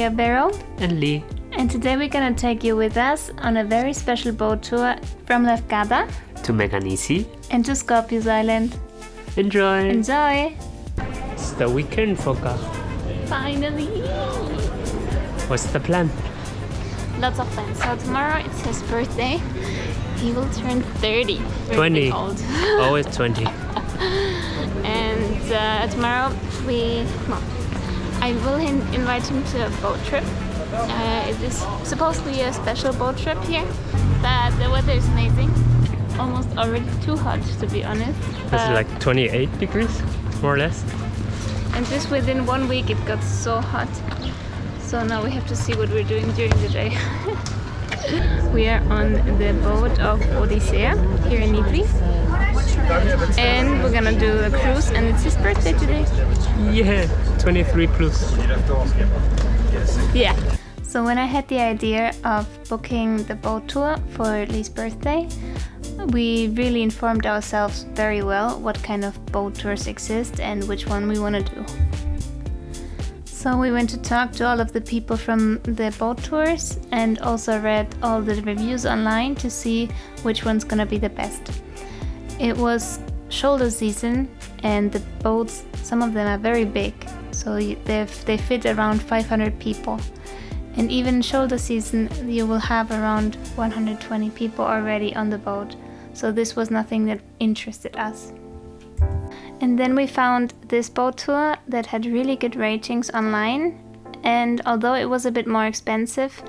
are Vero and Lee. And today we're gonna take you with us on a very special boat tour from Lefkada to Meganisi and to Skorpios Island. Enjoy! Enjoy! It's the weekend forecast. Finally! What's the plan? Lots of plans. So tomorrow it's his birthday. He will turn 30. 20. Old. Always 20. And tomorrow I will invite him to a boat trip. It is supposed to be a special boat trip here, but the weather is amazing. Almost already too hot, to be honest. It's like 28 degrees, more or less. And just within 1 week it got so hot. So now we have to see what we're doing during the day. We are on the boat of Odyssey here in Nidri. And we're gonna do a cruise, and it's his birthday today. Yeah, 23 plus. Yeah. So when I had the idea of booking the boat tour for Lee's birthday, we really informed ourselves very well what kind of boat tours exist and which one we want to do. So we went to talk to all of the people from the boat tours and also read all the reviews online to see which one's gonna be the best. It was shoulder season and the boats, some of them are very big, so they fit around 500 people. And even shoulder season you will have around 120 people already on the boat. So this was nothing that interested us. And then we found this boat tour that had really good ratings online, and although it was a bit more expensive,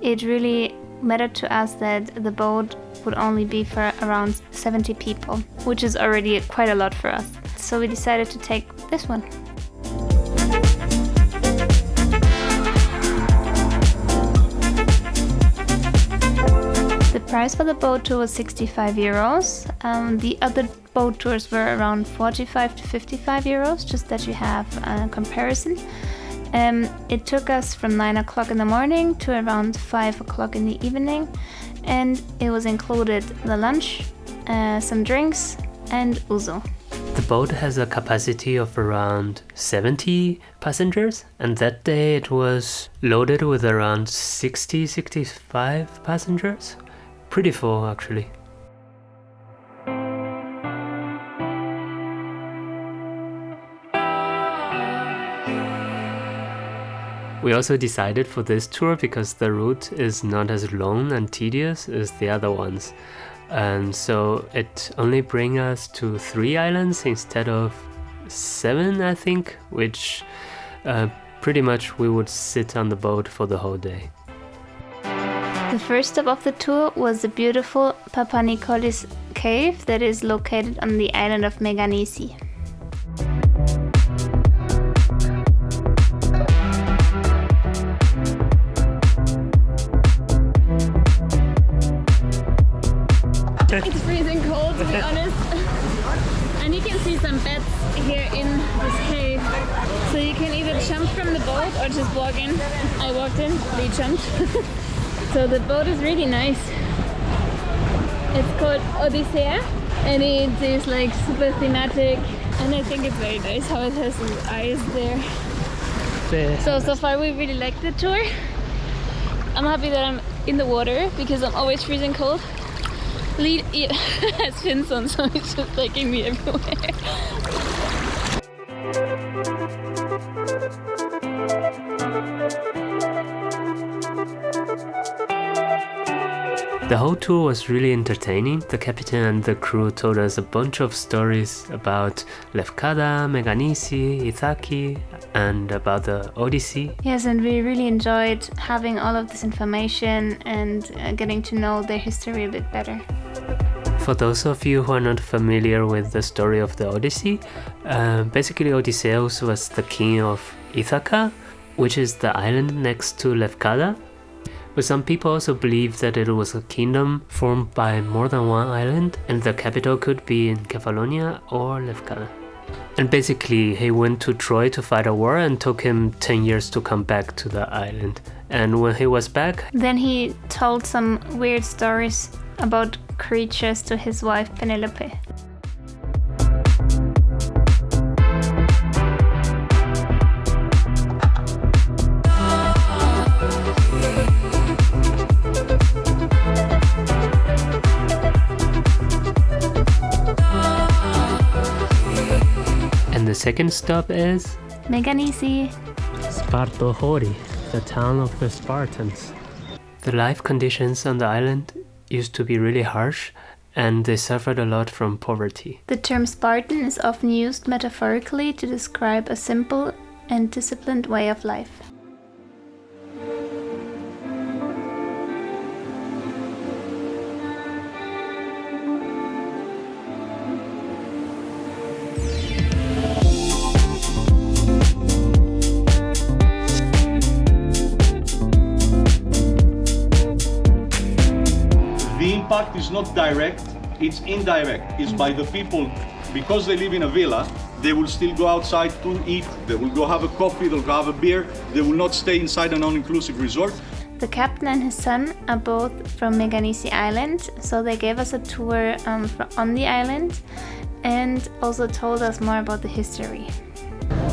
it really mattered to us that the boat would only be for around 70 people, which is already quite a lot for us. So we decided to take this one. The price for the boat tour was 65 euros. The other boat tours were around 45 to 55 euros, just that you have a comparison. It took us from 9 o'clock in the morning to around 5 o'clock in the evening, and it was included the lunch, some drinks, and Ouzo. The boat has a capacity of around 70 passengers, and that day it was loaded with around 65 passengers. Pretty full, actually. We also decided for this tour because the route is not as long and tedious as the other ones. And so it only brings us to 3 islands instead of 7, I think, which pretty much we would sit on the boat for the whole day. The first stop of the tour was the beautiful Papanikolis cave that is located on the island of Meganisi. It's freezing cold, to be honest. And you can see some beds here in this cave. So you can either jump from the boat or just walk in. I walked in, Lee jumped. So the boat is really nice. It's called Odyssey, and it is like super thematic, and I think it's very nice how it has some eyes there. So far we really like the tour. I'm happy that I'm in the water because I'm always freezing cold. Lee has fins on, so it's just taking me everywhere. The whole tour was really entertaining. The captain and the crew told us a bunch of stories about Lefkada, Meganisi, Ithaki, and about the Odyssey. Yes, and we really enjoyed having all of this information and getting to know their history a bit better. For those of you who are not familiar with the story of the Odyssey, basically Odysseus was the king of Ithaca, which is the island next to Lefkada. But some people also believe that it was a kingdom formed by more than one island, and the capital could be in Kefalonia or Lefkada. And basically he went to Troy to fight a war and took him 10 years to come back to the island. And when he was back, then he told some weird stories about creatures to his wife Penelope. second stop is Meganisi. Spartohori, the town of the Spartans. The life conditions on the island used to be really harsh, and they suffered a lot from poverty. The term Spartan is often used metaphorically to describe a simple and disciplined way of life. The impact is not direct, it's indirect. It's by the people, because they live in a villa, they will still go outside to eat, they will go have a coffee, they'll go have a beer, they will not stay inside an all-inclusive resort. The captain and his son are both from Meganisi Island, so they gave us a tour on the island and also told us more about the history.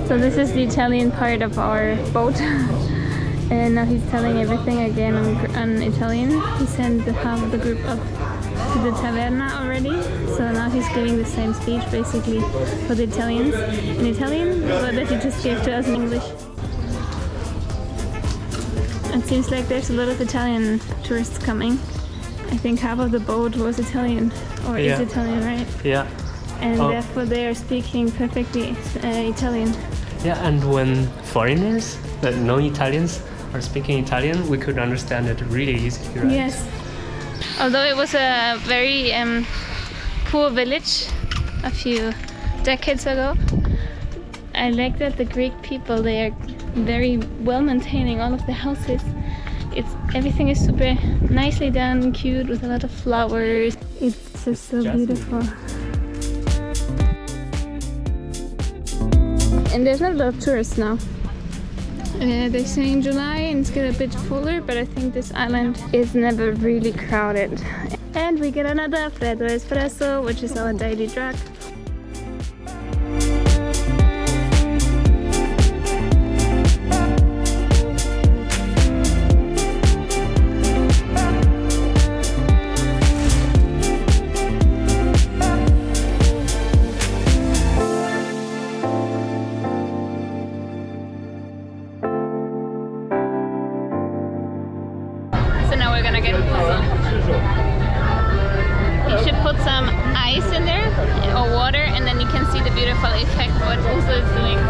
So this is the Italian part of our boat. And now he's telling everything again on Italian. He sent half of the group up to the taverna already. So now he's giving the same speech basically for the Italians in Italian, but that he just gave to us in English. It seems like there's a lot of Italian tourists coming. I think half of the boat was Italian, or is Italian, right? Yeah. And therefore they are speaking perfectly Italian. Yeah, and when foreigners, non-Italians, are speaking Italian, we could understand it really easily, right? Yes. Although it was a very poor village a few decades ago, I like that the Greek people, they are very well maintaining all of the houses. Everything is super nicely done, cute, with a lot of flowers. It's just so beautiful. And there's not a lot of tourists now. They say in July and it's get a bit fuller, but I think this island is never really crowded. And we get another Freddo Espresso, which is our daily drug. So now we're gonna get Ouzo. You should put some ice in there or water, and then you can see the beautiful effect what Ouzo is doing.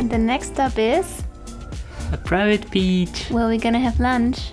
The next stop is A private beach. where we're gonna have lunch.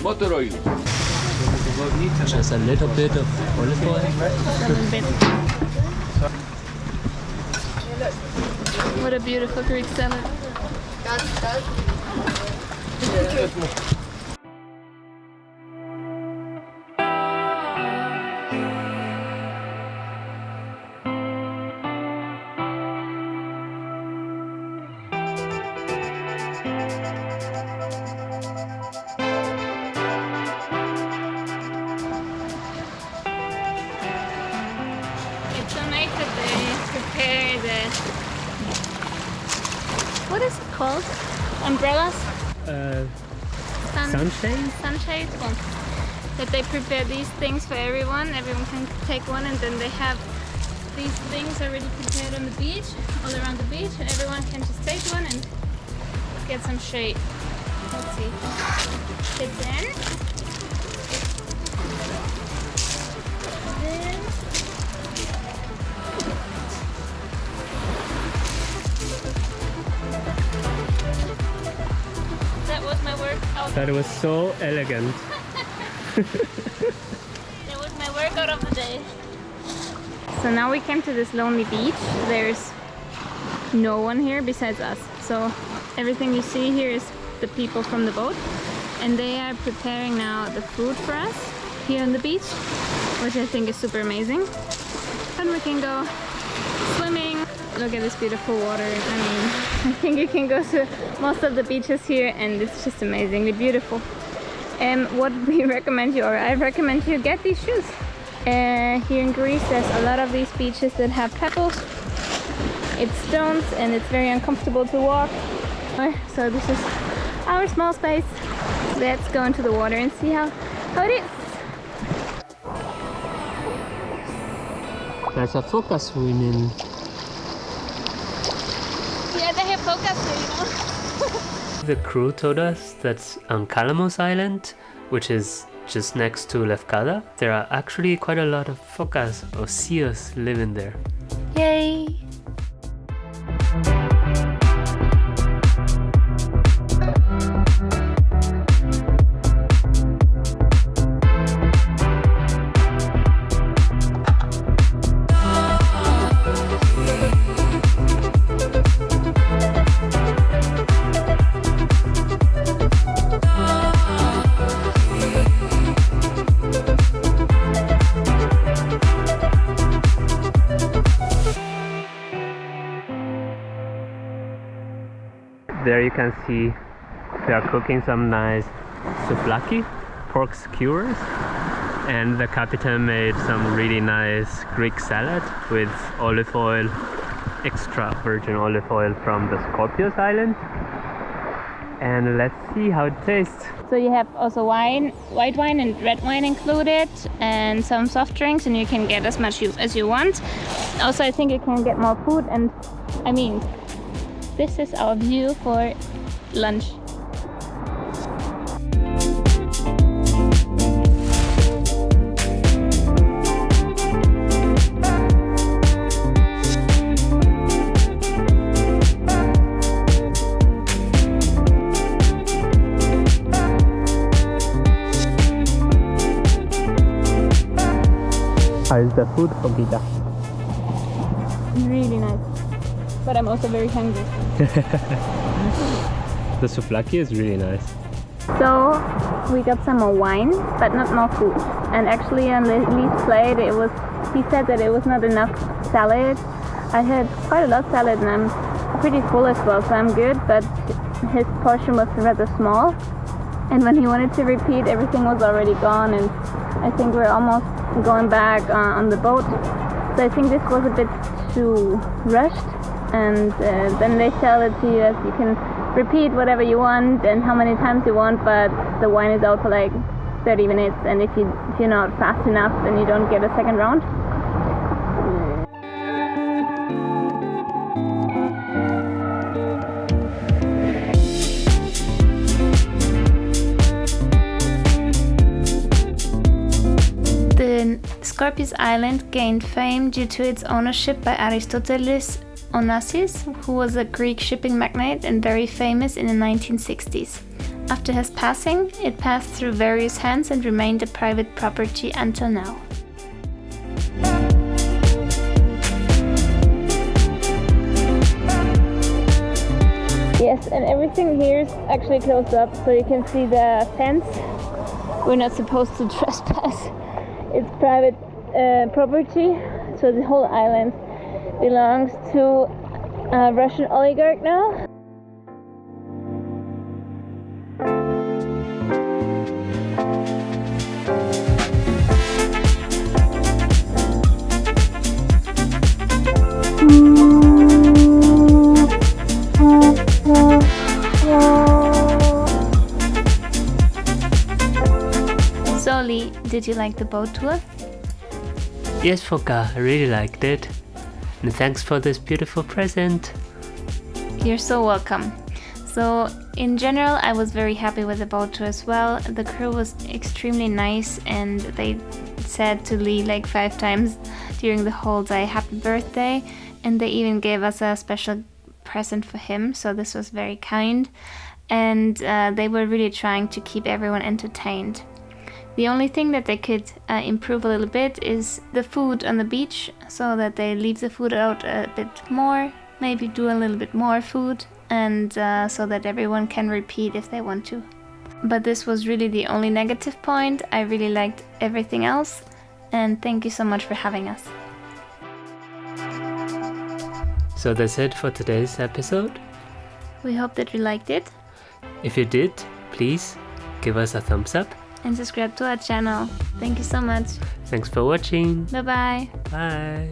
Motor oil. Just a little bit of olive oil. A little bit. What a beautiful Greek salad. It's so nice that they prepare the... What is it called? Umbrellas? Sunshade? Sunshade? Well, that they prepare these things for everyone. Everyone can take one, and then they have these things already prepared on the beach, all around the beach, and everyone can just take one and get some shade. Let's see. Fits in. Then that was my workout. That was so elegant. That was my workout of the day. So now we came to this lonely beach. There's no one here besides us. So everything you see here is the people from the boat. And they are preparing now the food for us here on the beach, which I think is super amazing. And we can go swimming Look at this beautiful water. I mean, I think you can go to most of the beaches here and it's just amazingly beautiful. What we recommend you, or I recommend you, get these shoes. Here in Greece there's a lot of these beaches that have pebbles. It's stones and it's very uncomfortable to walk. So this is our small space. Let's go into the water and see how it is. There's a focus swimming. Yeah, they have focus here, The crew told us that on Kalamos Island, which is just next to Lefkada, there are actually quite a lot of focas or seals living there. Yay! There you can see they are cooking some nice souvlaki, pork skewers, and the captain made some really nice Greek salad with olive oil, extra virgin olive oil from the Skorpios island. And let's see how it tastes. So you have also wine, white wine and red wine included, and some soft drinks, and you can get as much as you want. Also, I think you can get more food, and I mean, this is our view for lunch. How is the food, Fogita? Really nice. But I'm also very hungry. The souvlaki is really nice. So we got some more wine, but not more food. And actually on Lee's plate, he said that it was not enough salad. I had quite a lot of salad and I'm pretty full as well, so I'm good, but his portion was rather small. And when he wanted to repeat, everything was already gone, and I think we're almost going back on the boat. So I think this was a bit too rushed. And then they sell it to you as you can repeat whatever you want and how many times you want, but the wine is out for like 30 minutes, and if you're not fast enough, then you don't get a second round. The Skorpios Island gained fame due to its ownership by Aristoteles Onassis, who was a Greek shipping magnate and very famous in the 1960s. After his passing, it passed through various hands and remained a private property until now. Yes, and everything here is actually closed up, so you can see the fence. We're not supposed to trespass. It's private property, so the whole island belongs to a Russian oligarch now. So Lee, did you like the boat tour? Yes, Foka, I really liked it. And thanks for this beautiful present. You're so welcome. So in general, I was very happy with the boat tour as well. The crew was extremely nice, and they said to Lee like 5 times during the whole day, happy birthday. And they even gave us a special present for him, so this was very kind. And they were really trying to keep everyone entertained. The only thing that they could improve a little bit is the food on the beach, so that they leave the food out a bit more, maybe do a little bit more food, and so that everyone can repeat if they want to. But this was really the only negative point. I really liked everything else, and thank you so much for having us. So that's it for today's episode. We hope that you liked it. If you did, please give us a thumbs up. And subscribe to our channel. Thank you so much. Thanks for watching. Bye-bye. Bye.